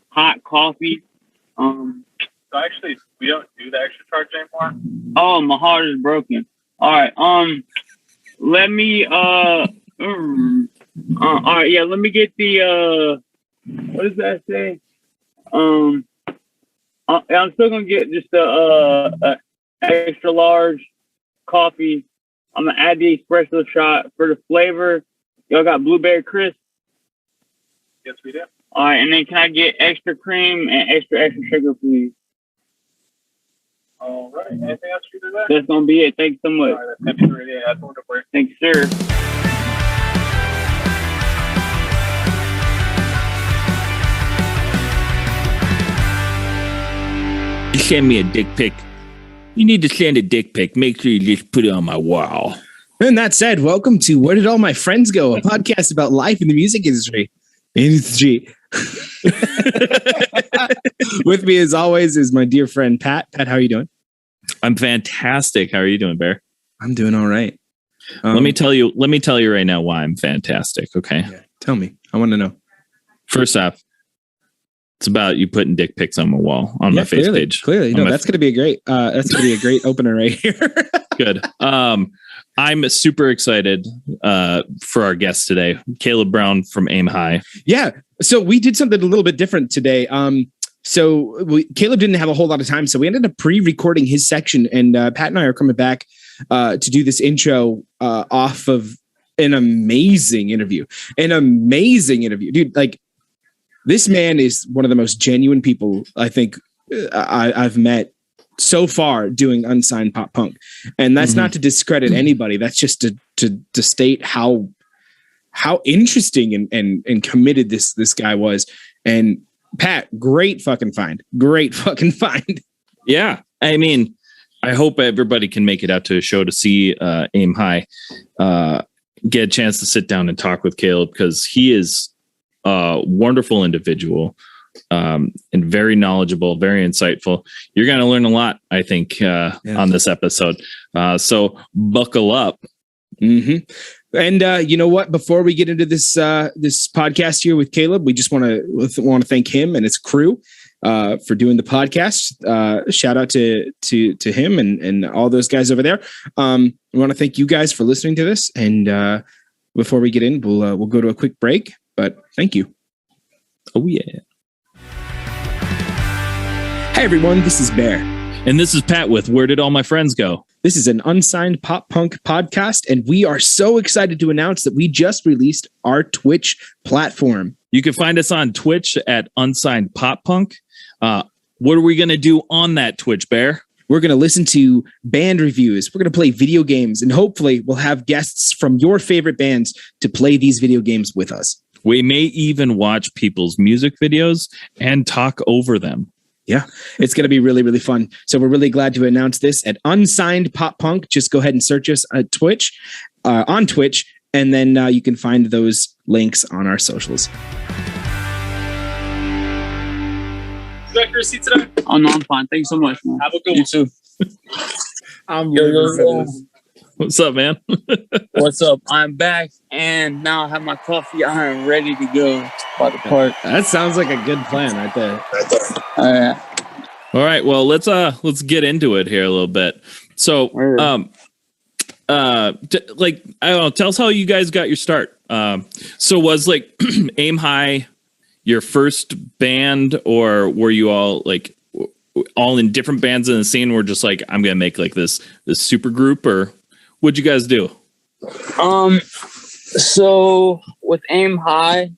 hot coffee. So actually, we don't do the extra charge anymore. Oh, my heart is broken. All right. Let me. All right. Yeah. Let me get the. What does that say? I'm still gonna get just a extra large coffee. I'm gonna add the espresso shot for the flavor. Y'all got blueberry crisp? Yes, we do. All right. And then can I get extra cream and extra sugar, please? All right. Anything else for you today? That's gonna be it. Thanks so much. All right, that's gonna be ready. That's what we're. Thanks, sir. You send me a dick pic. You need to send a dick pic. Make sure you just put it on my wall. And that said, welcome to Where Did All My Friends Go? A podcast about life in the music industry. With me, as always, is my dear friend Pat. Pat, how are you doing? I'm fantastic. How are you doing, Bear? I'm doing all right. Let me tell you right now why I'm fantastic. Okay. Yeah, tell me. I want to know. First off, it's about you putting dick pics on my wall on my face page. Clearly, no, that's going to be a great. That's going to be a great opener right here. Good. I'm super excited for our guest today, Caleb Brown from Aim High. Yeah. So we did something a little bit different today. Caleb didn't have a whole lot of time, so we ended up pre-recording his section, and Pat and I are coming back to do this intro off of an amazing interview. Dude. Like, this man is one of the most genuine people I think I've met so far doing unsigned pop punk. And that's not to discredit anybody. That's just to state how interesting and committed this guy was. And Pat, great fucking find. Yeah. I mean, I hope everybody can make it out to a show to see Aim High, get a chance to sit down and talk with Caleb, because he is a wonderful individual. And very knowledgeable, very insightful. You're going to learn a lot, I think, on this episode. So buckle up. Mm-hmm. And you know what? Before we get into this podcast here with Caleb, we just want to thank him and his crew for doing the podcast. Shout out to him and all those guys over there. We want to thank you guys for listening to this. And before we get in, we'll go to a quick break. But thank you. Oh yeah. Hey everyone, this is Bear. And this is Pat with Where Did All My Friends Go? This is an unsigned pop punk podcast, and we are so excited to announce that we just released our Twitch platform. You can find us on Twitch at Unsigned Pop Punk. What are we going to do on that Twitch, Bear? We're going to listen to band reviews. We're going to play video games, and hopefully we'll have guests from your favorite bands to play these video games with us. We may even watch people's music videos and talk over them. Yeah, it's going to be really, really fun. So we're really glad to announce this at Unsigned Pop Punk. Just go ahead and search us at Twitch, on Twitch, and then you can find those links on our socials. You got your receipt today? Oh, no, I'm fine. Thanks so much, man. Have a good You one. too. I'm What's up, man? What's up? I'm back, and now I have my coffee. I am ready to go by the park. That sounds like a good plan right there. Yeah. All right. Well, let's get into it here a little bit. So, I don't know, tell us how you guys got your start. So was like Aim High your first band, or were you all like all in different bands in the scene? Were just like, I'm gonna make like this super group, or what'd you guys do? So with Aim High,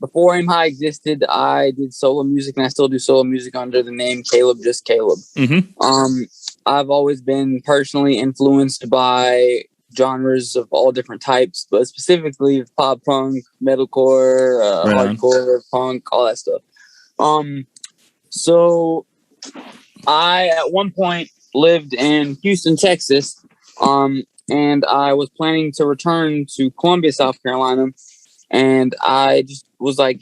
before Aim High existed, I did solo music, and I still do solo music under the name Caleb, just Caleb. Mm-hmm. I've always been personally influenced by genres of all different types, but specifically pop punk, metalcore, hardcore, punk, all that stuff. So I at one point lived in Houston, Texas, and I was planning to return to Columbia, South Carolina, and I just was like,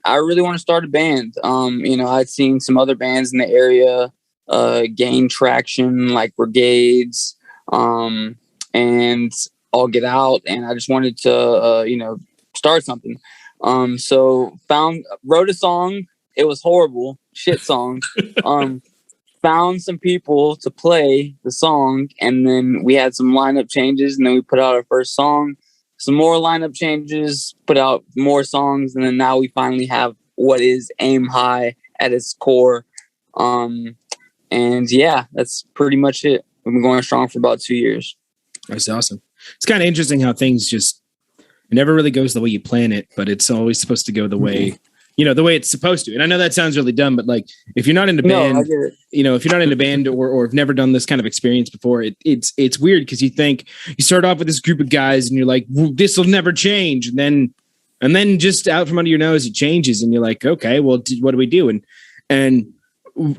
I really want to start a band. I'd seen some other bands in the area gain traction, like Brigades, and All Get Out, and I just wanted to, start something. So wrote a song. It was horrible, shit song. Found some people to play the song, and then we had some lineup changes, and then we put out our first song. Some more lineup changes, put out more songs, and then now we finally have what is Aim High at its core. And yeah, that's pretty much it. We've been going strong for about 2 years. That's awesome. It's kind of interesting how things just, it never really goes the way you plan it, but it's always supposed to go the way, the way it's supposed to. And I know that sounds really dumb, but like, if you're not in a band, if you're not in a band or have never done this kind of experience before, it's weird because you think you start off with this group of guys and you're like, this will never change. And then just out from under your nose, it changes. And you're like, okay, well, what do we do? And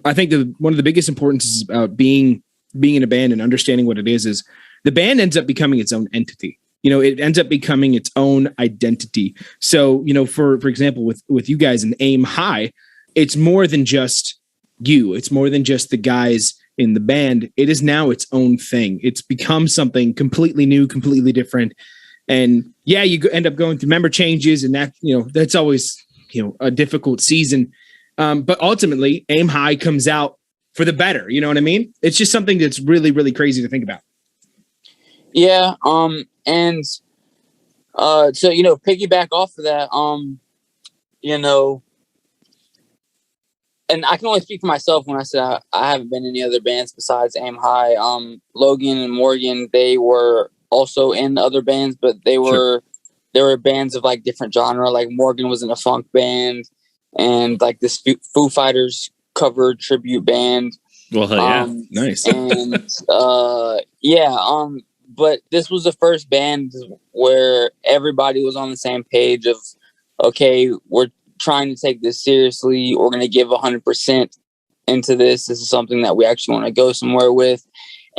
I think one of the biggest importances about being in a band and understanding what it is the band ends up becoming its own entity. It ends up becoming its own identity. So, for example, with you guys in Aim High, it's more than just you. It's more than just the guys in the band. It is now its own thing. It's become something completely new, completely different. And yeah, you end up going through member changes, and that, that's always, a difficult season. But ultimately, Aim High comes out for the better. You know what I mean? It's just something that's really, really crazy to think about. Yeah. And so, piggyback off of that, and I can only speak for myself when I say I haven't been in any other bands besides Aim High. Logan and Morgan, they were also in other bands, but they were bands of like different genre. Like Morgan was in a funk band and like this Foo Fighters cover tribute band. Well, yeah, nice. And but this was the first band where everybody was on the same page of, okay, we're trying to take this seriously. We're going to give 100% into this. This is something that we actually want to go somewhere with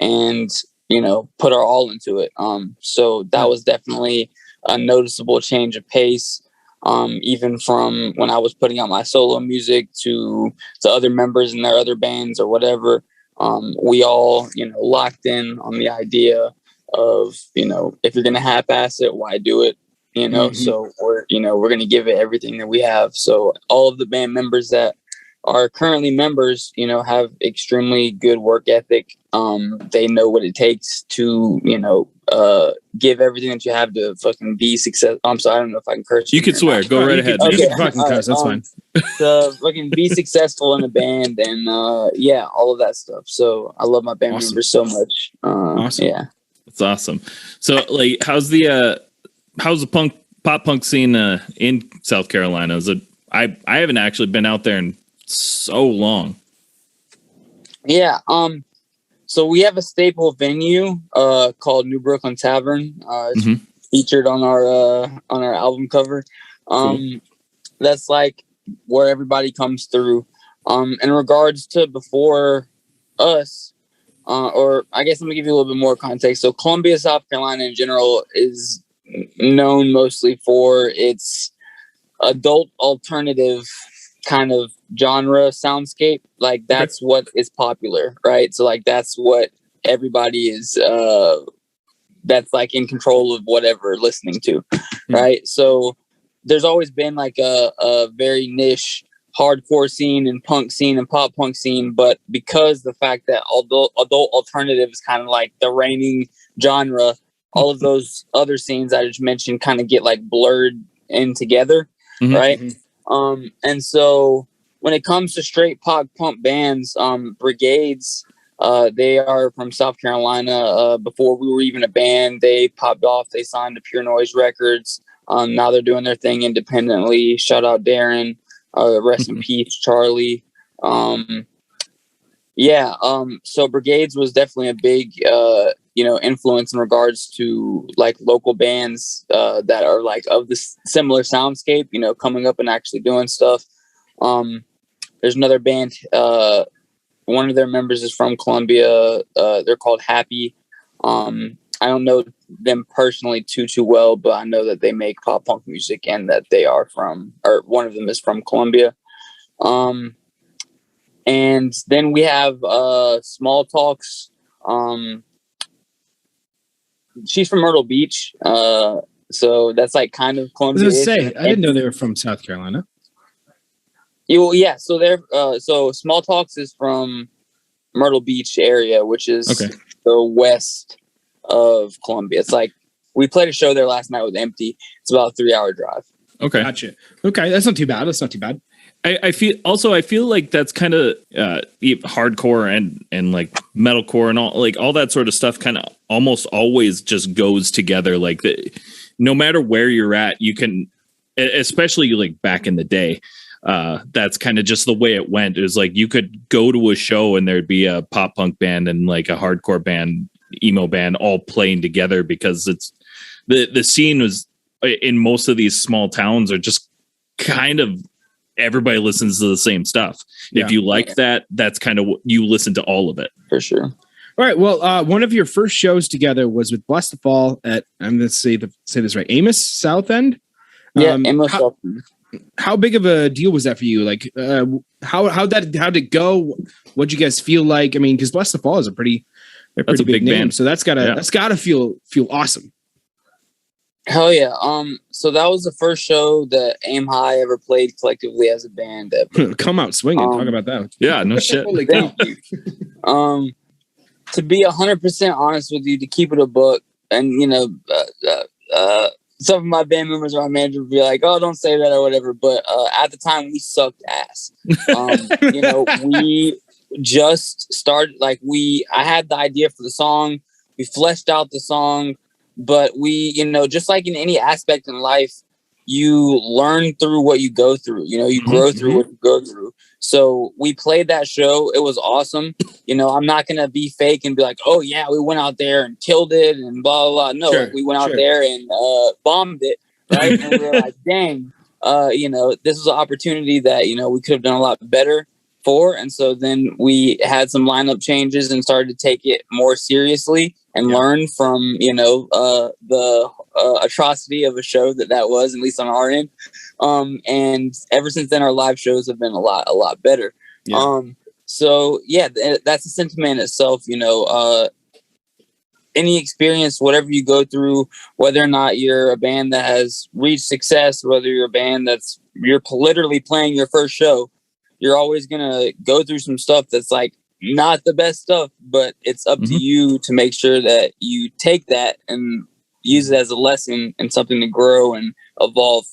and, put our all into it. So that was definitely a noticeable change of pace. Even from when I was putting out my solo music to other members in their other bands or whatever, we all, locked in on the idea of, if you're going to half-ass it, why do it? So we're going to give it everything that we have. So all of the band members that are currently members, have extremely good work ethic. They know what it takes to, give everything that you have to fucking be successful. I'm sorry, I don't know if I can curse. You can swear. Go right ahead. You can fucking curse. That's fine. To fucking be successful in a band and all of that stuff. So I love my band members so much. Awesome. Yeah. That's awesome. So like, how's the pop punk scene in South Carolina? I haven't actually been out there in so long. Yeah. So we have a staple venue called New Brooklyn Tavern. It's featured on our album cover. Cool. That's like where everybody comes through. In regards to before us, or I guess let me give you a little bit more context. So Columbia, South Carolina in general is known mostly for its adult alternative kind of genre soundscape. Like that's what is popular, right? So like that's what everybody is that's like in control of whatever listening to, right? So there's always been like a very niche hardcore scene and punk scene and pop punk scene, but because the fact that adult alternative is kind of like the reigning genre, all of those other scenes I just mentioned kind of get like blurred in together, right? And so when it comes to straight pop punk bands, Brigades, they are from South Carolina. Before we were even a band, they popped off. They signed to Pure Noise Records. Now they're doing their thing independently. Shout out Darren. Rest in peace, Charlie. So Brigades was definitely a big, influence in regards to like local bands that are like of this similar soundscape, coming up and actually doing stuff. There's another band. One of their members is from Columbia. They're called Happy. I don't know them personally too well, but I know that they make pop punk music and that they are one of them is from Columbia. And then we have Small Talks. She's from Myrtle Beach. So that's like kind of I was Columbia. gonna say, I didn't know they were from South Carolina. Yeah. So they're so Small Talks is from Myrtle Beach area, which is the west of Columbia. It's like we played a show there last night with Empty. It's about a 3-hour drive. Okay. Gotcha. Okay, that's not too bad. That's not too bad. I feel like that's kind of hardcore and like metalcore and all that sort of stuff kind of almost always just goes together. Like no matter where you're at, you can, especially like back in the day, that's kind of just the way it went. It was like you could go to a show and there'd be a pop punk band and like a hardcore band, emo band all playing together, because it's the scene was in most of these small towns are just kind of everybody listens to the same stuff. Yeah. If you like that, that's kind of what you listen to all of it. For sure. All right. Well, one of your first shows together was with Bless the Fall at, I'm going to say this right, Amos South End. Yeah, Amos South End. How big of a deal was that for you? Like, how'd it go? What'd you guys feel like? I mean, because Bless the Fall is a pretty big name, band. So that's gotta feel awesome. Hell yeah. So that was the first show that Aim High ever played collectively as a band. Come out swinging. Talk about that. Yeah, no shit. Thank you. To be 100% honest with you, to keep it a book, and some of my band members or my manager would be like, "Oh, don't say that" or whatever. But at the time, we sucked ass. We just started. I had the idea for the song. We fleshed out the song. But we, just like in any aspect in life, you learn through what you go through. You grow through what you go through. So we played that show. It was awesome. I'm not going to be fake and be like, oh, yeah, we went out there and killed it and blah, blah, blah. No, we went out there and bombed it. Right. And we were like, dang, this is an opportunity that, we could have done a lot better for. And so then we had some lineup changes and started to take it more seriously and learn from, the atrocity of a show that was, at least on our end. And ever since then, our live shows have been a lot better. Yeah. So yeah, that's a sentiment in itself. Any experience, whatever you go through, whether or not you're a band that has reached success, whether you're a band you're literally playing your first show, you're always gonna go through some stuff that's like not the best stuff, but it's up to you to make sure that you take that and use it as a lesson and something to grow and evolve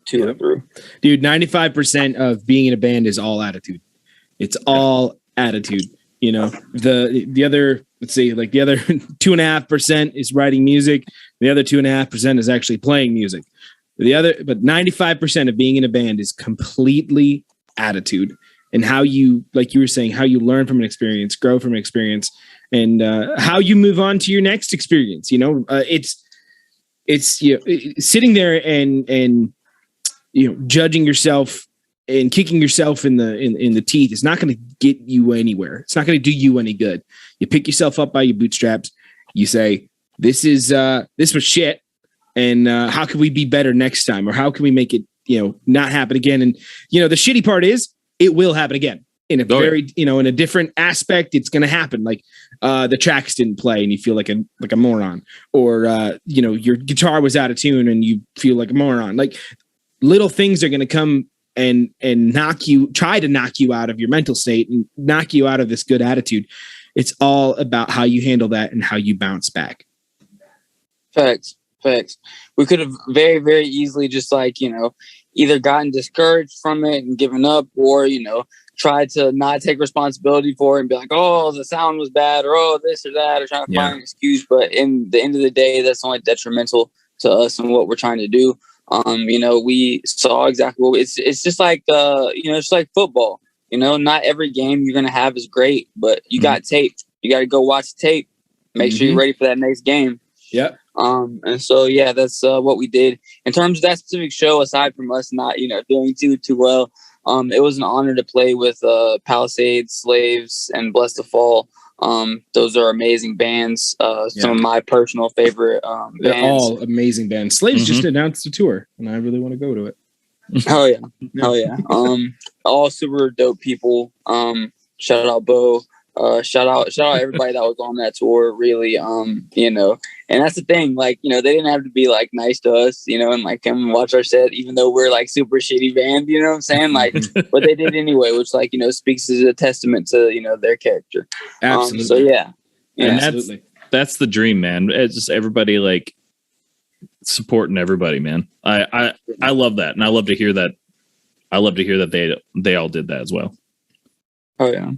to and through. Dude, 95% of being in a band is all attitude. It's all attitude. The other, let's say, like the other 2.5% is writing music. The other 2.5% is actually playing music. But 95% of being in a band is completely attitude. And how you, like you were saying, how you learn from an experience, grow from an experience, and how you move on to your next experience. It's sitting there and judging yourself and kicking yourself in the teeth is not going to get you anywhere. It's not going to do you any good. You pick yourself up by your bootstraps. You say, this was shit, and how can we be better next time, or how can we make it not happen again? And the shitty part is, it will happen again in a in a different aspect. It's going to happen. Like the tracks didn't play and you feel like a moron, or your guitar was out of tune and you feel like a moron. Like little things are going to come and try to knock you out of your mental state and knock you out of this good attitude. It's all about how you handle that and how you bounce back. Facts. We could have very, very easily just either gotten discouraged from it and given up, or, tried to not take responsibility for it and be like, oh, the sound was bad, or oh, this or that, or trying to find an excuse. But in the end of the day, that's only detrimental to us and what we're trying to do. We saw exactly what it's just like, it's like football. Not every game you're going to have is great, but you got tape. You got to go watch the tape. Make sure you're ready for that next game. Yeah. And so, yeah, that's what we did. In terms of that specific show, aside from us not, doing too well, it was an honor to play with Palisades, Slaves, and Bless the Fall. Those are amazing bands. Some of my personal favorite bands. They're all amazing bands. Slaves just announced a tour, and I really want to go to it. Hell yeah. All super dope people. Shout out Bo. Shout out everybody that was on that tour. Really, you know, and that's the thing. Like, you know, they didn't have to be like nice to us, you know, and like come and watch our set, even though we're like super shitty band. You know what I'm saying? Like, but they did anyway, which like, you know, speaks as a testament to, you know, their character. Absolutely. So yeah, And Absolutely. that's the dream, man. It's just everybody like supporting everybody, man. I love that, and I love to hear that. I love to hear that they all did that as well. Oh yeah.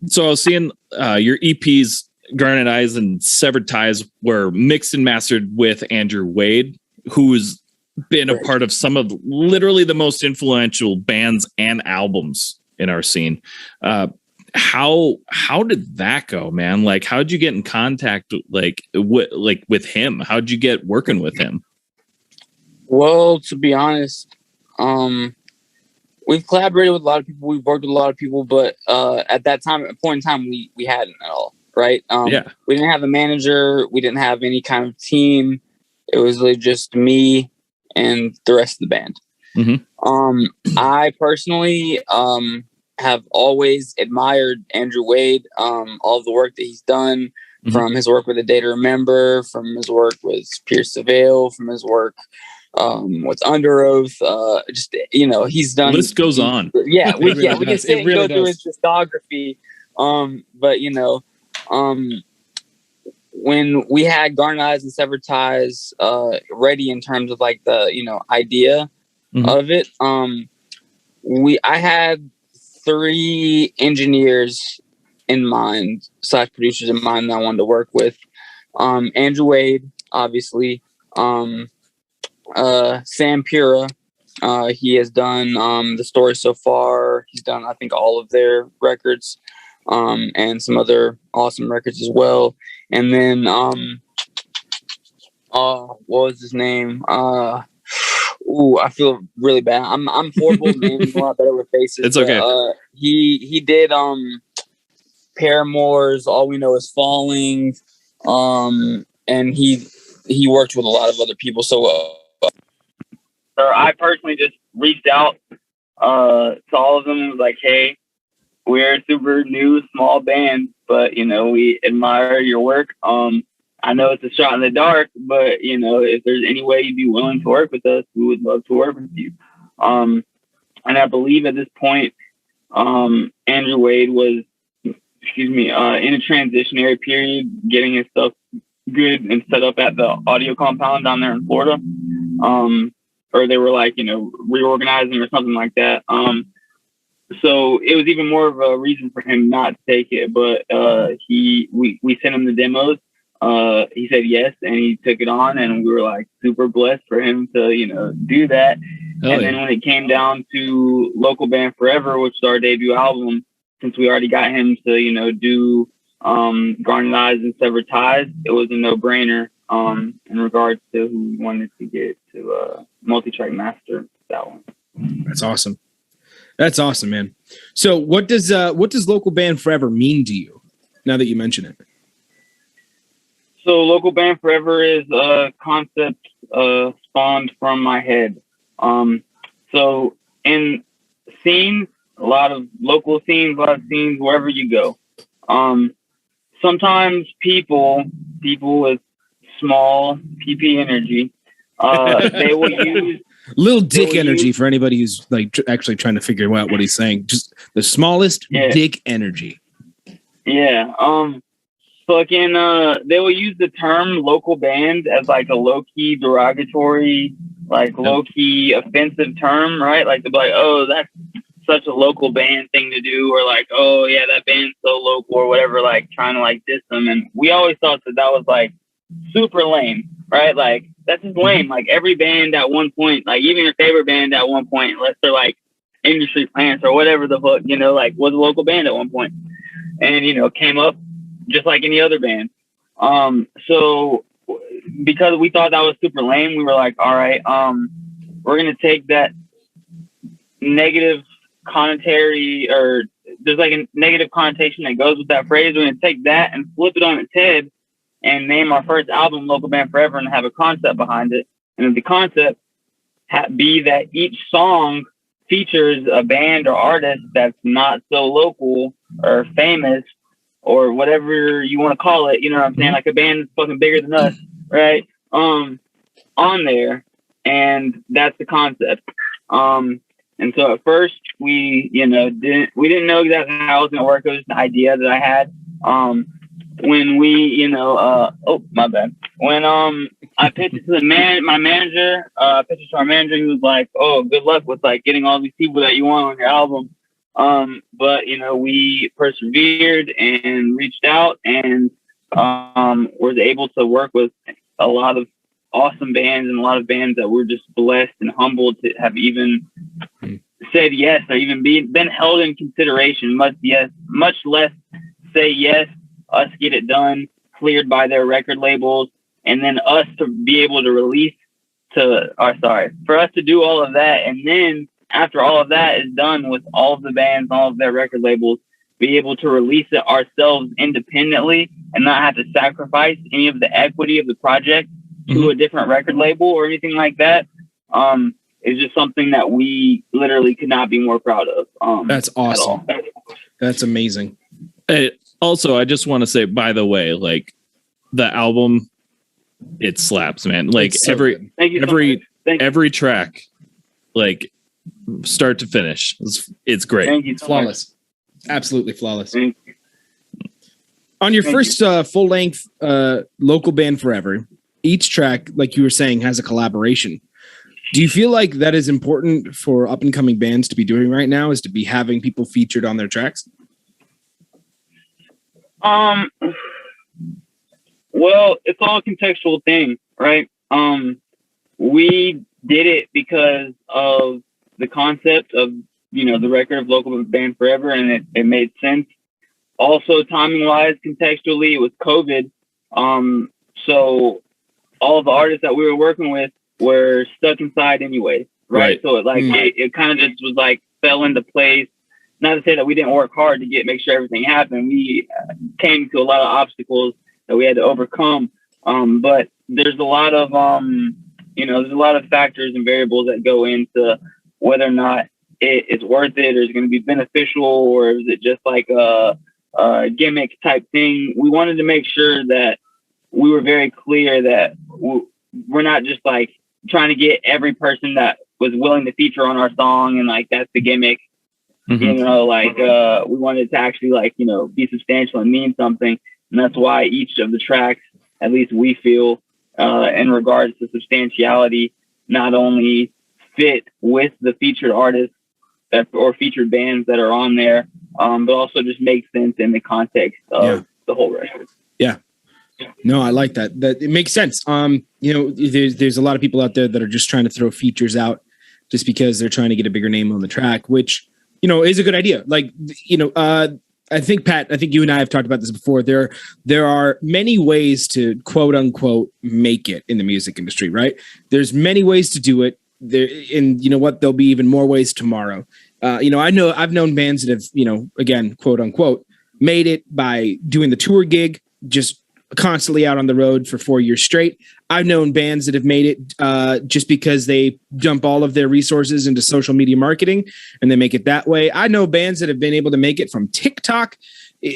So I was seeing your EPs, Garnet Eyes and Severed Ties, were mixed and mastered with Andrew Wade, who's been a part of some of literally the most influential bands and albums in our scene. How did that go, man? Like, how'd you get in contact with him? How'd you get working with him? Well, to be honest, we've collaborated with a lot of people. We've worked with a lot of people, but at that point in time, we hadn't at all, right? We didn't have a manager. We didn't have any kind of team. It was really just me and the rest of the band. Mm-hmm. I personally have always admired Andrew Wade, all of the work that he's done, from his work with A Day to Remember, from his work with Pierce the Veil, from his work with Under Oath, just, you know, he's done. The list goes on. Yeah, we really can sit and go through his discography. But you know, when we had Garnet Eyes and Severed Ties ready in terms of like the, you know, idea of it, I had 3 engineers in mind, / producers in mind that I wanted to work with. Andrew Wade, obviously. Sam Pura, he has done The Story So Far. He's done, I think, all of their records, and some other awesome records as well. And then what was his name? I feel really bad. I'm horrible with names, a lot better with faces. It's okay. He did Paramore's All We Know Is Falling, and he worked with a lot of other people. So I personally just reached out to all of them and was like, hey, we're a super new, small band, but, you know, we admire your work. I know it's a shot in the dark, but, you know, if there's any way you'd be willing to work with us, we would love to work with you. And I believe at this point, Andrew Wade was, in a transitionary period, getting his stuff good and set up at the audio compound down there in Florida. Or they were like, you know, reorganizing or something like that. So it was even more of a reason for him not to take it. But we sent him the demos. He said yes, and he took it on, and we were like super blessed for him to, you know, do that. Then when it came down to Local Band Forever, which is our debut album, since we already got him to, you know, do Garnet Eyes and Severed Ties, it was a no-brainer in regards to who we wanted to get to multi-track master that one. That's awesome. That's awesome, man. So what does Local Band Forever mean to you now that you mention it? So Local Band Forever is a concept spawned from my head. So in scenes, a lot of local scenes, a lot of scenes wherever you go. Sometimes people with small PP energy, they will use little dick energy for anybody who's like actually trying to figure out what he's saying. Just the smallest dick energy. Yeah. Fucking they will use the term local band as like a low-key derogatory, like low-key offensive term, right? Like they'll be like, oh, that's such a local band thing to do, or like, oh yeah, that band's so local or whatever, like trying to like diss them. And we always thought that was like super lame, right? Like that's just lame. Like every band at one point, like even your favorite band at one point, unless they're like industry plants or whatever the fuck, you know, like was a local band at one point, and you know, came up just like any other band. So because we thought that was super lame, we were like, all right, we're gonna take that negative connotation, or there's like a negative connotation that goes with that phrase. We're gonna take that and flip it on its head and name our first album Local Band Forever and have a concept behind it. And the concept be that each song features a band or artist that's not so local or famous or whatever you want to call it, you know what I'm saying? Like a band that's fucking bigger than us, right? On there, and that's the concept. And so at first we, didn't know exactly how it was gonna work. It was an idea that I had. When we, oh my bad. When I pitched it to my manager, pitched it to our manager, he was like, "Oh, good luck with like getting all these people that you want on your album." But we persevered and reached out and was able to work with a lot of awesome bands and a lot of bands that we're just blessed and humbled to have even said yes or even been held in consideration. Much less say yes, us get it done, cleared by their record labels, and then us to be able to for us to do all of that, and then after all of that is done with all of the bands, all of their record labels, be able to release it ourselves independently and not have to sacrifice any of the equity of the project to a different record label or anything like that, is just something that we literally could not be more proud of. That's awesome. That's amazing. Also, I just want to say, by the way, like the album, it slaps, man. Like So every track, like start to finish, it's great. Thank you. it's flawless. Absolutely flawless. Thank you. On your first full length local band Forever, each track, like you were saying, has a collaboration. Do you feel like that is important for up and coming bands to be doing right now, is to be having people featured on their tracks? Well, it's all a contextual thing, right? We did it because of the concept of, the record of Local Band Forever, and it made sense. Also, timing wise, contextually, it was COVID. So all of the artists that we were working with were stuck inside anyway, right? So it kind of just was like fell into place. Not to say that we didn't work hard to make sure everything happened. We came to a lot of obstacles that we had to overcome. But there's a lot of there's a lot of factors and variables that go into whether or not it's worth it or is going to be beneficial, or is it just like a gimmick type thing. We wanted to make sure that we were very clear that we're not just like trying to get every person that was willing to feature on our song and like that's the gimmick. We wanted to actually be substantial and mean something. And that's why each of the tracks, at least we feel, in regards to substantiality, not only fit with the featured artists or featured bands that are on there, but also just makes sense in the context of the whole record. Yeah. No, I like that. That it makes sense. There's a lot of people out there that are just trying to throw features out just because they're trying to get a bigger name on the track, which, is a good idea. Like, I think, Pat, you and I have talked about this before. There are many ways to quote unquote make it in the music industry, right? There's many ways to do it there. And you know what? There'll be even more ways tomorrow. I've known bands that have, again, quote unquote, made it by doing the tour gig, just constantly out on the road for 4 years straight. I've known bands that have made it just because they dump all of their resources into social media marketing and they make it that way. I know bands that have been able to make it from TikTok.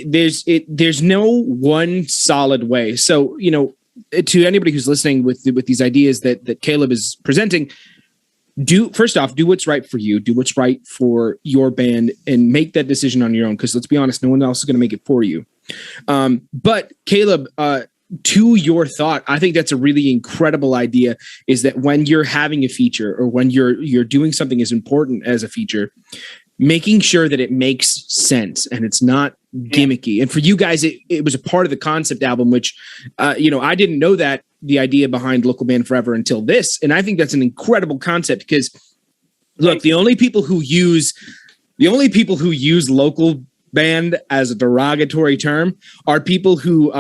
There's no one solid way. So, to anybody who's listening with these ideas that Caleb is presenting, first off, do what's right for you, do what's right for your band, and make that decision on your own. Because let's be honest, no one else is going to make it for you. But Caleb, to your thought, I think that's a really incredible idea, is that when you're having a feature or when you're doing something as important as a feature, making sure that it makes sense and it's not gimmicky. And for you guys, it was a part of the concept album, which, I didn't know that the idea behind Local Band Forever until this. And I think that's an incredible concept because look, the only people who use local band as a derogatory term are people who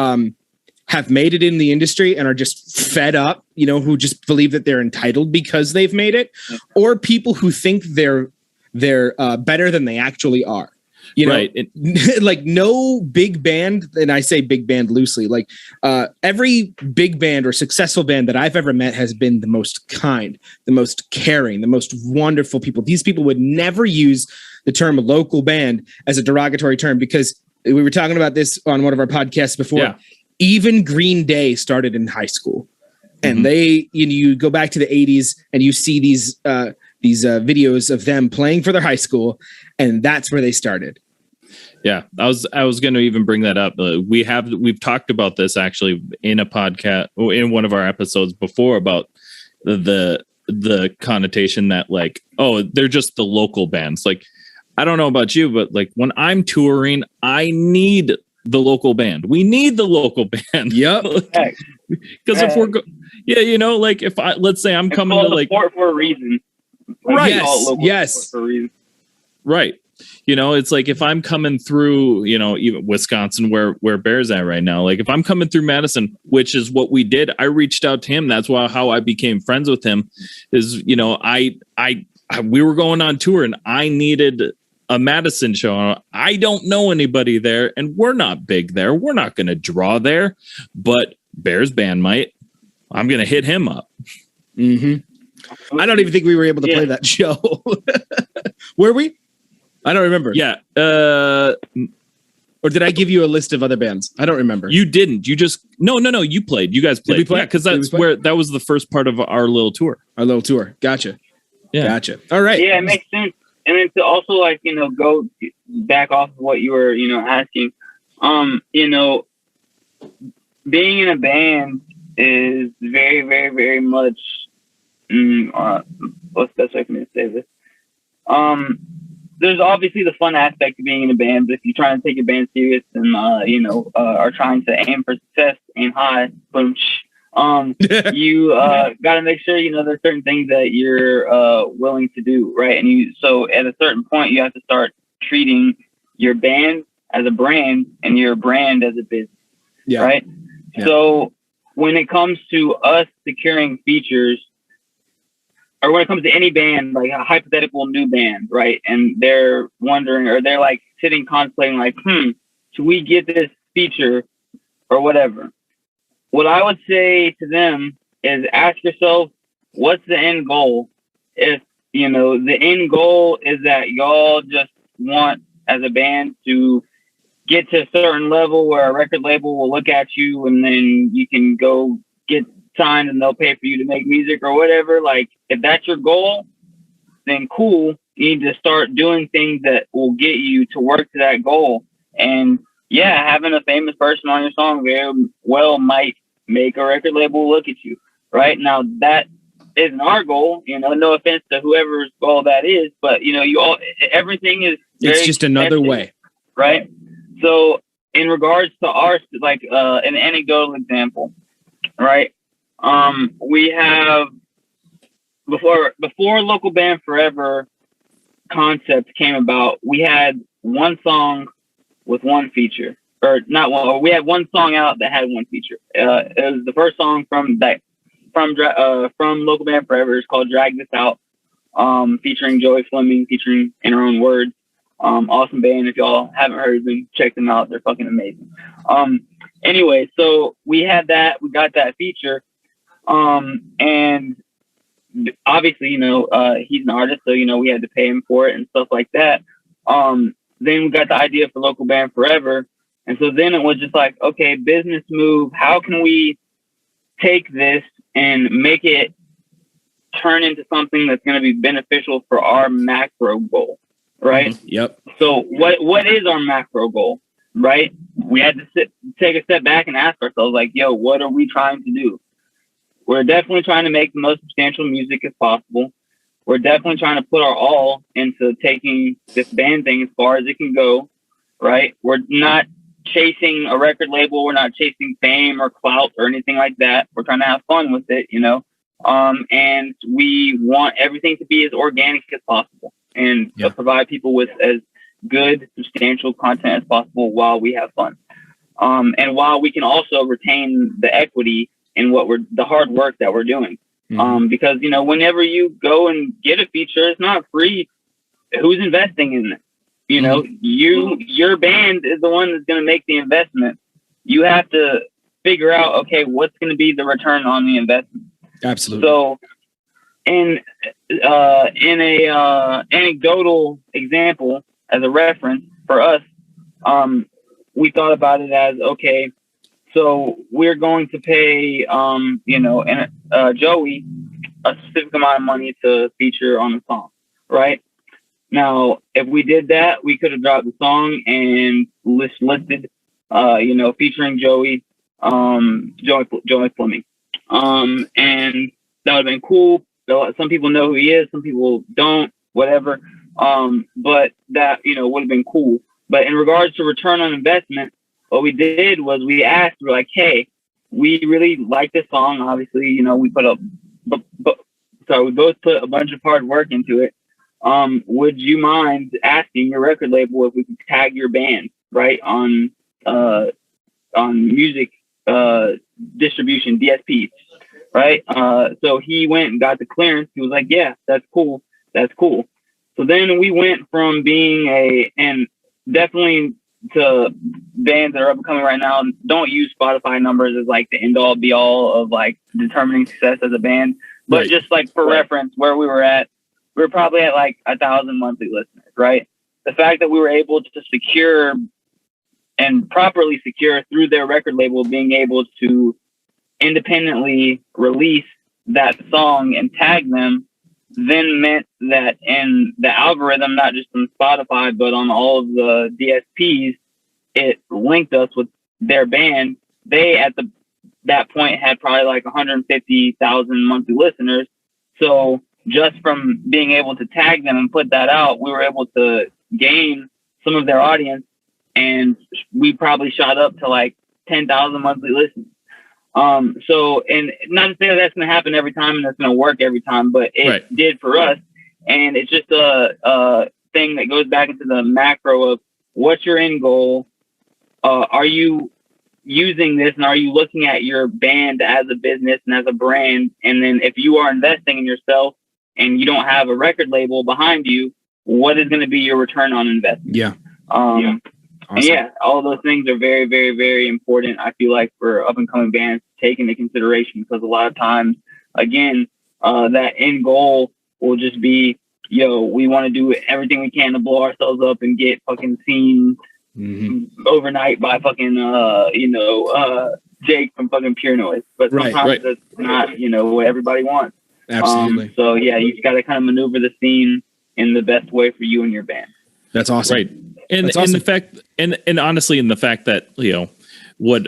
have made it in the industry and are just fed up, who just believe that they're entitled because they've made it, or people who think they're better than they actually are. You know, Right. like no big band, and I say big band loosely, like every big band or successful band that I've ever met has been the most kind, the most caring, the most wonderful people. These people would never use the term local band as a derogatory term, because we were talking about this on one of our podcasts before. Yeah. Even Green Day started in high school, and you go back to the 80s and you see these videos of them playing for their high school, and that's where they started. Yeah, I was going to even bring that up. We've talked about this actually in a podcast, in one of our episodes before, about the connotation that, like, oh, they're just the local bands. Like, I don't know about you, but like when I'm touring, I need the local band. We need the local band. Yep. Because if we're like if let's say I'm coming to like support for a reason. Right. Yes. For a reason. Right. You know, it's like if I'm coming through, you know, even Wisconsin where Bear's at right now, like if I'm coming through Madison, which is what we did, I reached out to him. That's how I became friends with him, is, you know, we were going on tour and I needed a Madison show. I don't know anybody there and we're not big there. We're not going to draw there, but Bear's band might. I'm going to hit him up. Mm-hmm. I don't even think we were able to play that show. Were we? I don't remember. Yeah. Or did I give you a list of other bands? I don't remember. You didn't. You just no. You played. You guys played. Did we play? Yeah, because that was the first part of our little tour. Gotcha. Yeah. Gotcha. All right. Yeah, it makes sense. And then to also, like, you know, go back off of what you were, you know, asking. You know, being in a band is very, very, very much. What's the best way for me to say this? There's obviously the fun aspect of being in a band, but if you're trying to take a band serious and are trying to aim for success, aim high, boom, you got to make sure, you know, there's certain things that you're willing to do, right? And so at a certain point, you have to start treating your band as a brand and your brand as a business, right? Yeah. So when it comes to us securing features, or when it comes to any band, like a hypothetical new band, right? And they're wondering, or they're like sitting contemplating, like, should we get this feature or whatever? What I would say to them is ask yourself, what's the end goal? If, you know, the end goal is that y'all just want as a band to get to a certain level where a record label will look at you and then you can go get signed and they'll pay for you to make music or whatever. Like, if that's your goal, then cool. You need to start doing things that will get you to work to that goal. And yeah, having a famous person on your song very well might make a record label look at you. Right now, that isn't our goal. You know, no offense to whoever's goal that is, but you know, everything is. It's just another way, right? So, in regards to ours, like an anecdotal example, right? We have before Local Band Forever concept came about, we had one song with one feature, or not one. Or we had one song out that had one feature. It was the first song from Local Band Forever. It's called "Drag This Out," featuring Joey Fleming, featuring In Her Own Words. Awesome band. If y'all haven't heard them, check them out. They're fucking amazing. Anyway, so we had that. We got that feature. And obviously, you know, he's an artist, so, you know, we had to pay him for it and stuff like that. Then we got the idea for Local Band Forever. And so then it was just like, okay, business move. How can we take this and make it turn into something that's going to be beneficial for our macro goal, right? Yep. So what is our macro goal, right? We had to take a step back and ask ourselves, like, yo, what are we trying to do? We're definitely trying to make the most substantial music as possible. We're definitely trying to put our all into taking this band thing as far as it can go, right? We're not chasing a record label. We're not chasing fame or clout or anything like that. We're trying to have fun with it, you know? And we want everything to be as organic as possible and provide people with as good, substantial content as possible while we have fun. And while we can also retain the equity in the hard work that we're doing. Because, you know, whenever you go and get a feature, it's not free. Who's investing in it? You know, your band is the one that's going to make the investment. You have to figure out, okay, what's going to be the return on the investment. Absolutely. So, in a anecdotal example as a reference for us, we thought about it as, okay, so we're going to pay, Joey a specific amount of money to feature on the song, right? Now, if we did that, we could have dropped the song and listed, featuring Joey Fleming. And that would have been cool. Some people know who he is, some people don't, whatever. But that, would have been cool. But in regards to return on investment, what we did was we were like, hey, we really like this song. Obviously, we we both put a bunch of hard work into it. Would you mind asking your record label if we could tag your band, right, on music distribution, DSPs, right? So he went and got the clearance. He was like, yeah, that's cool. So then we went from being and definitely to bands that are up and coming right now, don't use Spotify numbers as like the end all be all of like determining success as a band. But just like for reference, where we were probably at like 1,000 monthly listeners, right? The fact that we were able to secure and properly secure through their record label, being able to independently release that song and tag them, then meant that in the algorithm, not just on Spotify, but on all of the DSPs, it linked us with their band. They, at that point, had probably like 150,000 monthly listeners. So just from being able to tag them and put that out, we were able to gain some of their audience, and we probably shot up to like 10,000 monthly listeners. So, and not to say that that's going to happen every time and that's going to work every time, but it did for us. And it's just a thing that goes back into the macro of what's your end goal? Are you using this, and are you looking at your band as a business and as a brand? And then if you are investing in yourself and you don't have a record label behind you, what is going to be your return on investment? Yeah. Awesome. And yeah, all those things are very, very, very important, I feel like, for up and coming bands to take into consideration, because a lot of times, again, that end goal will just be, we want to do everything we can to blow ourselves up and get fucking seen overnight by fucking, Jake from fucking Pure Noise. But sometimes that's not, what everybody wants. Absolutely. So yeah, you just got to kind of maneuver the scene in the best way for you and your band. That's awesome. Right. And the fact, and honestly, in the fact that, what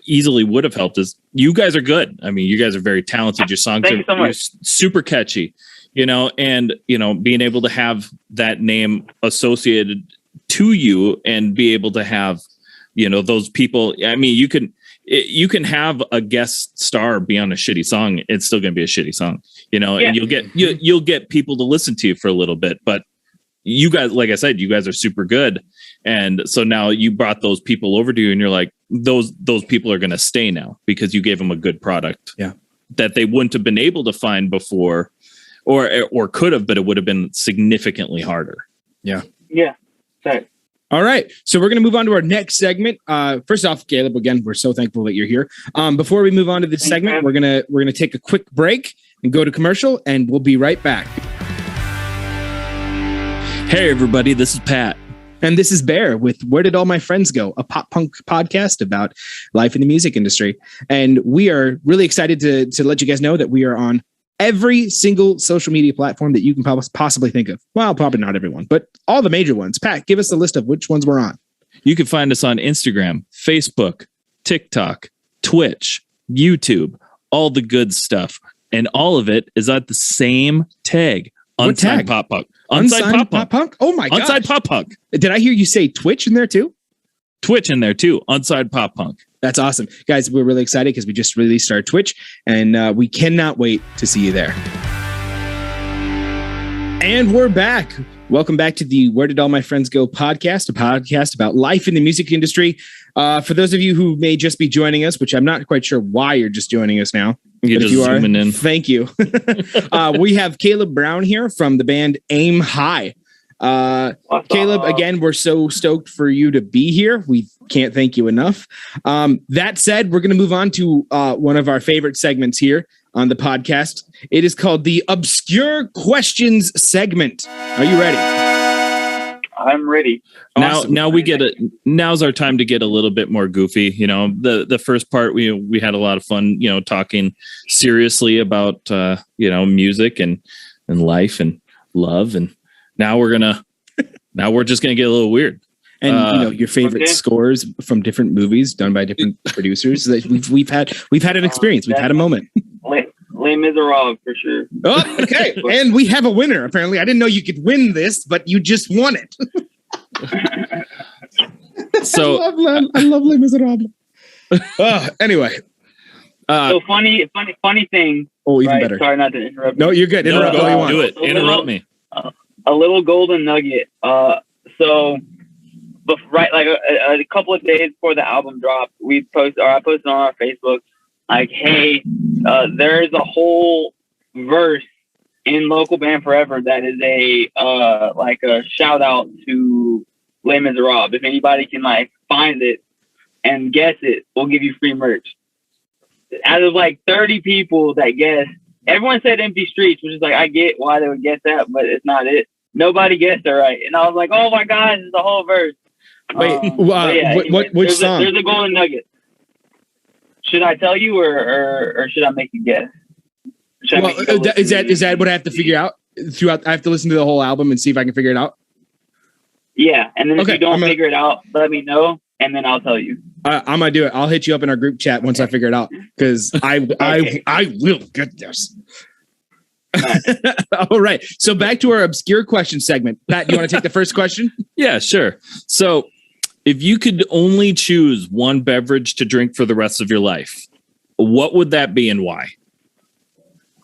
easily would have helped is you guys are good. I mean, you guys are very talented. Your songs are super catchy, and, being able to have that name associated to you and be able to have, those people. I mean, you can have a guest star be on a shitty song. It's still going to be a shitty song, and you'll get people to listen to you for a little bit, but you guys, like I said, you guys are super good. And so now you brought those people over to you, and you're like, those people are going to stay now because you gave them a good product that they wouldn't have been able to find before, or could have, but it would have been significantly harder. Yeah. Thanks. All right. So we're going to move on to our next segment. First off, Caleb, again, we're so thankful that you're here. Before we move on to this segment, we're going to take a quick break and go to commercial, and we'll be right back. Hey, everybody, this is Pat. And this is Bear with Where Did All My Friends Go? A pop punk podcast about life in the music industry. And we are really excited to let you guys know that we are on every single social media platform that you can possibly think of. Well, probably not everyone, but all the major ones. Pat, give us a list of which ones we're on. You can find us on Instagram, Facebook, TikTok, Twitch, YouTube, all the good stuff. And all of it is at the same tag. Unsigned Pop Punk. Unsigned Pop Punk. Oh my god. Unsigned Pop Punk. Did I hear you say Twitch in there too? Twitch in there too. Unsigned Pop Punk. That's awesome. Guys, we're really excited because we just released our Twitch, and we cannot wait to see you there. And we're back. Welcome back to the Where Did All My Friends Go podcast, a podcast about life in the music industry. For those of you who may just be joining us, which I'm not quite sure why you're just joining us now. You're just zooming in. Thank you. We have Caleb Brown here from the band Aim High. Caleb, again, we're so stoked for you to be here. We can't thank you enough. That said, we're going to move on to one of our favorite segments here on the podcast. It is called the Obscure Questions segment. Are you ready? I'm ready. Awesome. Now we get it. Now's our time to get a little bit more goofy. You know, the first part we had a lot of fun, you know, talking seriously about music and life and love, and now we're just gonna get a little weird. And your favorite scores from different movies done by different producers. That we've had an experience. We've had a moment. Les Miserables for sure. Oh, okay. And we have a winner. Apparently, I didn't know you could win this, but you just won it. So I love Les Miserables. Anyway. So funny thing. Oh, even right? better. Sorry, not to interrupt. No, you're good. Interrupt all you want. Do it. Interrupt me. A little golden nugget. So, right, like a couple of days before the album dropped, I posted on our Facebook, like, hey, there is a whole verse in Local Band Forever that is a shout out to Les Miserables. If anybody can find it and guess it, we'll give you free merch. Out of 30 people that guessed, everyone said Empty Streets, which is I get why they would guess that, but it's not it. Nobody guessed it right. And I was like, oh my God, this is the whole verse. Wait, which song? There's a golden nugget. Should I tell you or should I make you guess? Is that what I have to figure out throughout? I have to listen to the whole album and see if I can figure it out. Yeah, and then if you don't figure it out, let me know, and then I'll tell you. I'm gonna do it. I'll hit you up in our group chat once I figure it out, because I will get this. All right. So back to our obscure question segment. Pat, do you want to take the first question? Yeah, sure. So if you could only choose one beverage to drink for the rest of your life, what would that be and why?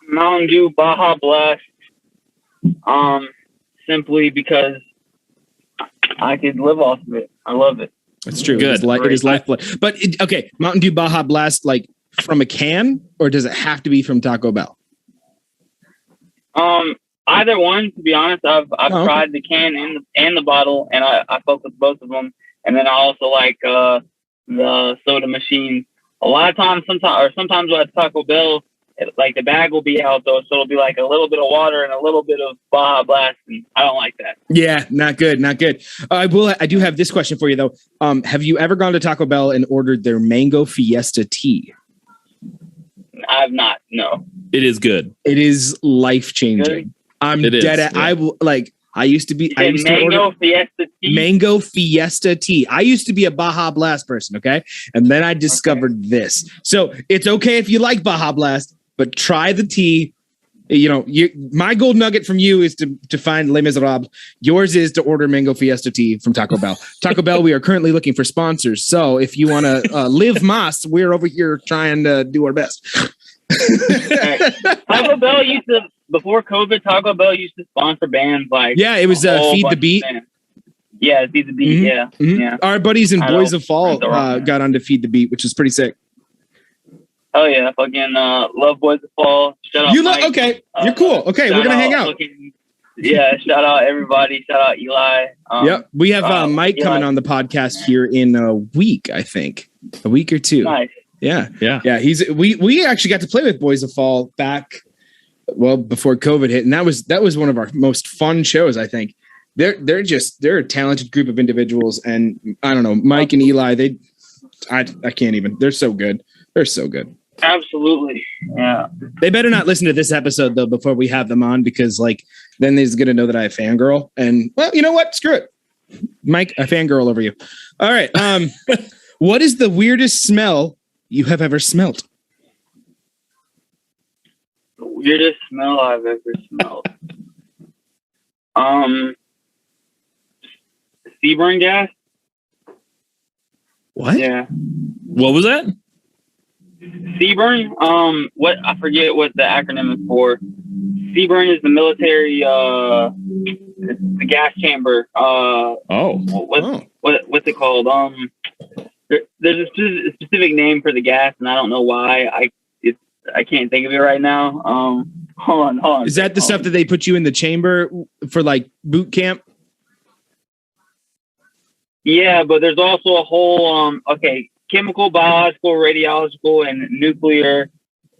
Mountain Dew Baja Blast. Simply because I could live off of it. I love it. That's true. Good. It is lifeblood. But okay, Mountain Dew Baja Blast, from a can, or does it have to be from Taco Bell? Either one. To be honest, I've tried the can and the bottle, and I fuck with both of them. And then I also like the soda machine. A lot of times, sometimes at Taco Bell, the bag will be out though, so it'll be a little bit of water and a little bit of Baja Blast, and I don't like that. Yeah, not good. I do have this question for you though. Have you ever gone to Taco Bell and ordered their mango fiesta tea? I've not. No. It is good. It is life changing. I'm dead at. Yeah. I used to order Fiesta tea. Mango Fiesta tea. I used to be a Baja Blast person, okay? And then I discovered this. So it's okay if you like Baja Blast, but try the tea. My gold nugget from you is to find Les Miserables. Yours is to order Mango Fiesta tea from Taco Bell. Taco Bell, we are currently looking for sponsors. So if you want to live Mas, we're over here trying to do our best. Taco Bell used to, before COVID, Taco Bell used to sponsor bands it was Feed the Beat. Yeah, Feed the Beat. Mm-hmm. Yeah, mm-hmm. Yeah. Our buddies in Boys of Fall got on to Feed the Beat, which is pretty sick. Oh yeah, fucking love Boys of Fall. Shout out Mike. Okay, you're cool. Okay, we're gonna hang out. Shout out everybody. Shout out Eli. Yep, we have Mike coming on the podcast here in a week. I think a week or two. Nice. Yeah. We actually got to play with Boys of Fall back before COVID hit, and that was one of our most fun shows. I think they're a talented group of individuals, and I don't know, Mike and Eli. I can't even. They're so good. They're so good. Absolutely. Yeah. They better not listen to this episode though before we have them on, because then they're gonna know that I fangirl, and you know what? Screw it, Mike. I fangirl over you. All right. What is the weirdest smell you have ever smelt? The weirdest smell I've ever smelled. Sebring gas. What? Yeah. What was that? Sebring. What, I forget what the acronym is for. Sebring is the military. The gas chamber. What's it called? There's a specific name for the gas, and I don't know why. I can't think of it right now. Hold on. Is that the stuff that they put you in the chamber for boot camp? Yeah, but there's also a whole chemical, biological, radiological, and nuclear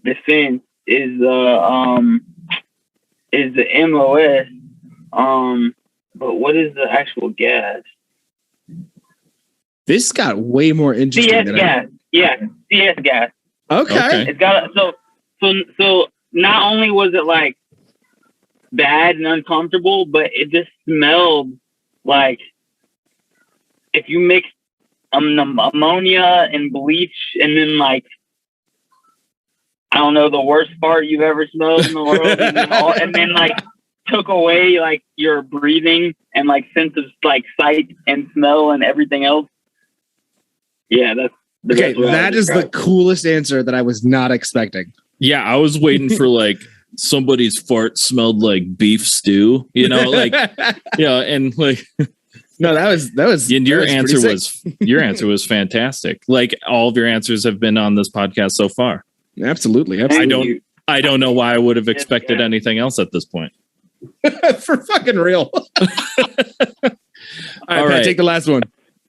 defense is the MOS. But what is the actual gas? This got way more interesting. CS gas. Yeah, CS gas. Okay. It's got so not only was it like bad and uncomfortable, but it just smelled like if you mix ammonia and bleach and then like I don't know the worst fart you've ever smelled in the world and then like took away like your breathing and like sense of like sight and smell and everything else. Yeah, that's okay. That is the coolest answer that I was not expecting. Yeah, I was waiting for like somebody's fart smelled like beef stew, you know, like yeah, and like no, that was and your your answer was fantastic. Like all of your answers have been on this podcast so far. Absolutely. I don't know why I would have expected anything else at this point. For fucking real. All right, take the last one.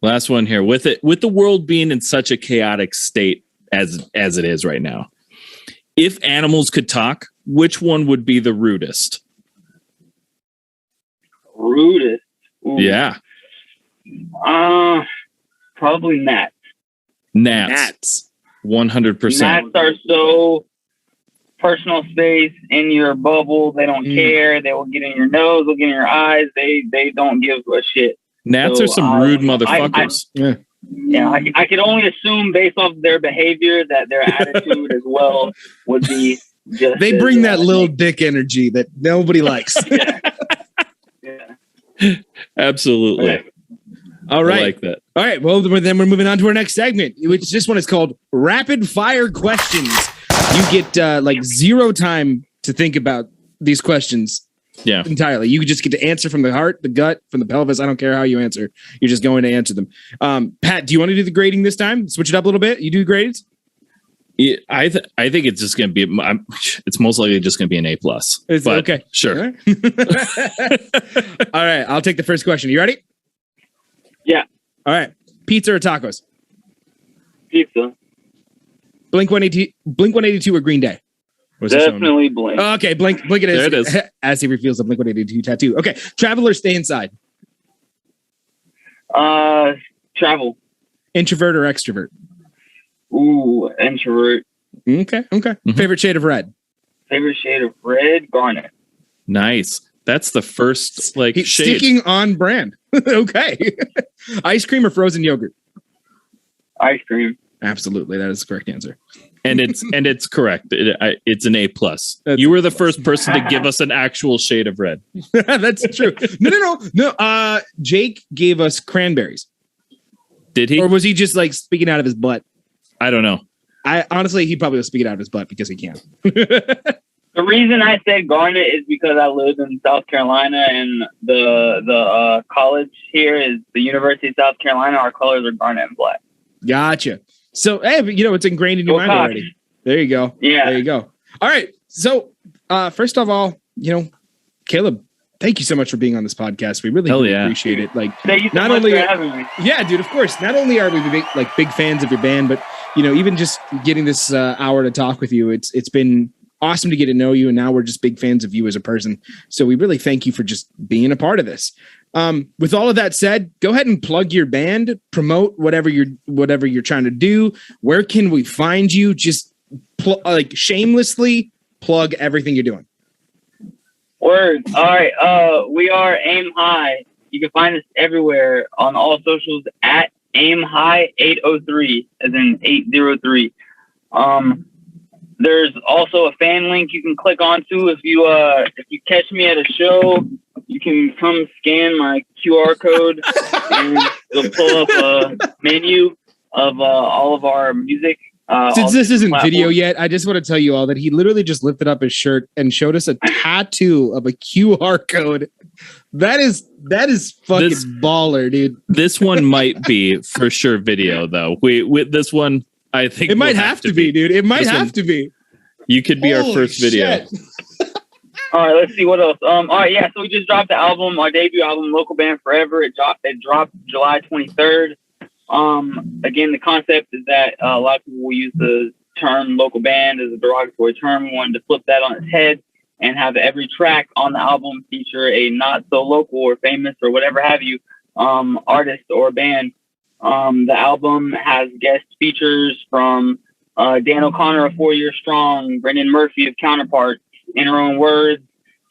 Last one here. With the world being in such a chaotic state as it is right now, if animals could talk, which one would be the rudest? Rudest? Ooh. Yeah. Probably gnats. Gnats. 100%. Gnats are so personal space in your bubble. They don't care. They will get in your nose. They'll get in your eyes. They don't give a shit. Gnats are some rude motherfuckers. I could only assume based off their behavior that their attitude as well would be just. They bring that little dick energy that nobody likes. Yeah. Absolutely. Okay. All right. I like that. All right. Well, then we're moving on to our next segment, which this one is called Rapid Fire Questions. You get like 0 time to think about these questions. Yeah. Entirely. You just get to answer from the heart, the gut, from the pelvis. I don't care how you answer. You're just going to answer them. Pat, do you want to do the grading this time? Switch it up a little bit. You do grades? Yeah, I think it's just going to be. It's most likely just going to be an A+. It's okay. Sure. All right. I'll take the first question. You ready? Yeah. All right. Pizza or tacos? Pizza. Blink-182 or Green Day? Definitely Blink. Okay, Blink it is. There it is. As he reveals the Blink-182 tattoo. Okay, travel or stay inside? Travel. Introvert or extrovert? Ooh, introvert. Okay. Mm-hmm. Favorite shade of red? Favorite shade of red? Garnet. Nice. That's the first shade. Sticking on brand. Okay. Ice cream or frozen yogurt? Ice cream. Absolutely, that is the correct answer. And it's correct. It's an A+. You were the first person to give us an actual shade of red. That's true. No. Jake gave us cranberries. Did he? Or was he just like speaking out of his butt? I don't know. Honestly, he probably was speaking out of his butt because he can. The reason I said garnet is because I lived in South Carolina and the college here is the University of South Carolina. Our colors are garnet and black. Gotcha. So, hey, it's ingrained in your mind already. There you go. Yeah. There you go. All right. So, first of all, Caleb, thank you so much for being on this podcast. We really appreciate it. Like, thank you so much for having me. Yeah, dude, of course. Not only are we big fans of your band, but even just getting this hour to talk with you, it's been awesome to get to know you, and now we're just big fans of you as a person. So we really thank you for just being a part of this. With all of that said, go ahead and plug your band, promote whatever you're trying to do. Where can we find you? Just shamelessly plug everything you're doing. Word. All right. We are Aim High. You can find us everywhere on all socials at Aim High 803, as in 803. There's also a fan link you can click onto if you catch me at a show. You can come scan my QR code and it'll pull up a menu of all of our music. Since this isn't video yet, I just want to tell you all that he literally just lifted up his shirt and showed us a tattoo of a QR code. That is fucking baller, dude. This one might be for sure video though. With this one, I think it might have to be, dude. It might have to be. You could be our first video. All right, let's see what else. All right, yeah. So we just dropped the album, our debut album, Local Band Forever. It dropped July 23rd. Again, the concept is that a lot of people will use the term local band as a derogatory term. We wanted to flip that on its head and have every track on the album feature a not so local or famous or whatever have you artist or band. The album has guest features from Dan O'Connor of 4 Years Strong, Brendan Murphy of Counterparts, In Her Own Words,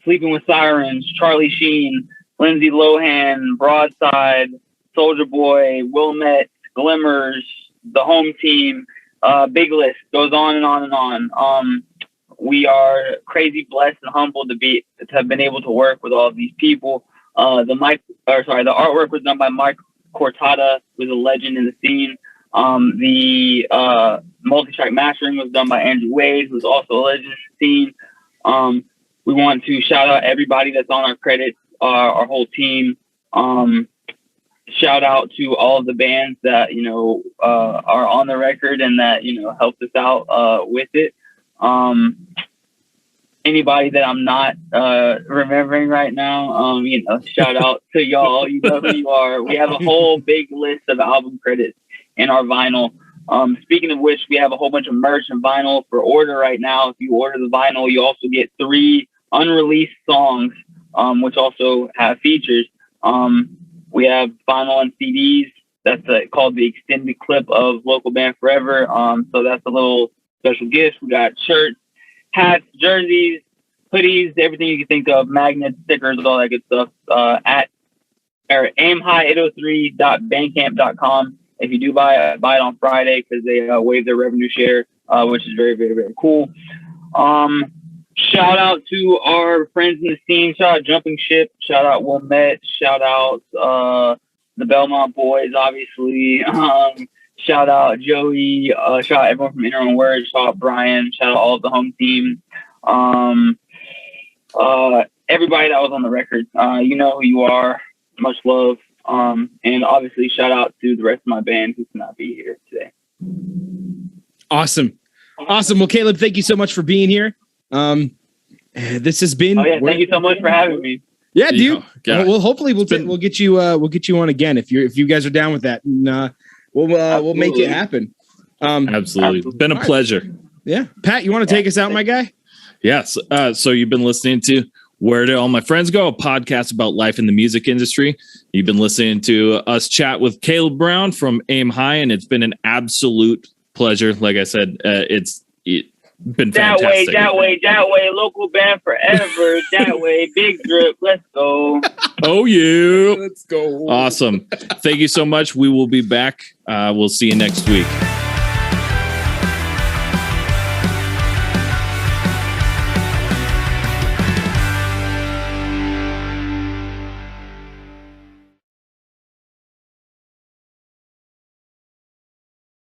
Sleeping with Sirens, Charlie Sheen, Lindsay Lohan, Broadside, Soulja Boy, Wilmette, Glimmers, The Home Team, big list, goes on and on and on. We are crazy blessed and humbled to have been able to work with all of these people. The artwork was done by Mike Cortada, who's a legend in the scene. The multi-track mastering was done by Andrew Wade, who's also a legend in the scene. We want to shout out everybody that's on our credits, our whole team. Shout out to all of the bands that, are on the record and that, helped us out with it. Anybody that I'm not remembering right now, shout out to y'all. You know who you are. We have a whole big list of album credits in our vinyl. Speaking of which, we have a whole bunch of merch and vinyl for order right now. If you order the vinyl, you also get 3 unreleased songs, which also have features. We have vinyl and CDs. That's called the extended clip of Local Band Forever. So that's a little special gift. We got shirts, hats, jerseys, hoodies, everything you can think of, magnets, stickers, all that good stuff at aimhigh803.bandcamp.com. If you do buy it on Friday because they waive their revenue share, which is very, very, very cool. Shout out to our friends in the scene. Shout out Jumping Ship. Shout out Wilmette. Shout out the Belmont Boys, obviously. Shout out Joey. Shout out everyone from In Her Own Words. Shout out Brian. Shout out all of the home team. Everybody that was on the record. You know who you are. Much love. And obviously shout out to the rest of my band who cannot be here today. Awesome. Well, Caleb, thank you so much for being here. This has been. Oh yeah, thank you so much for having me. Yeah, dude. Well, hopefully we'll get you on again if you guys are down with that, and we'll make it happen. Absolutely. It's been a pleasure. Yeah, Pat, you want to take us out, my guy? Yes. So you've been listening to Where Did All My Friends Go? A podcast about life in the music industry. You've been listening to us chat with Caleb Brown from Aim High, and it's been an absolute pleasure. Like I said, it's been fantastic. That way, Local Band Forever, that way, Big Drip, let's go. Oh, yeah. Let's go. Awesome. Thank you so much. We will be back. We'll see you next week.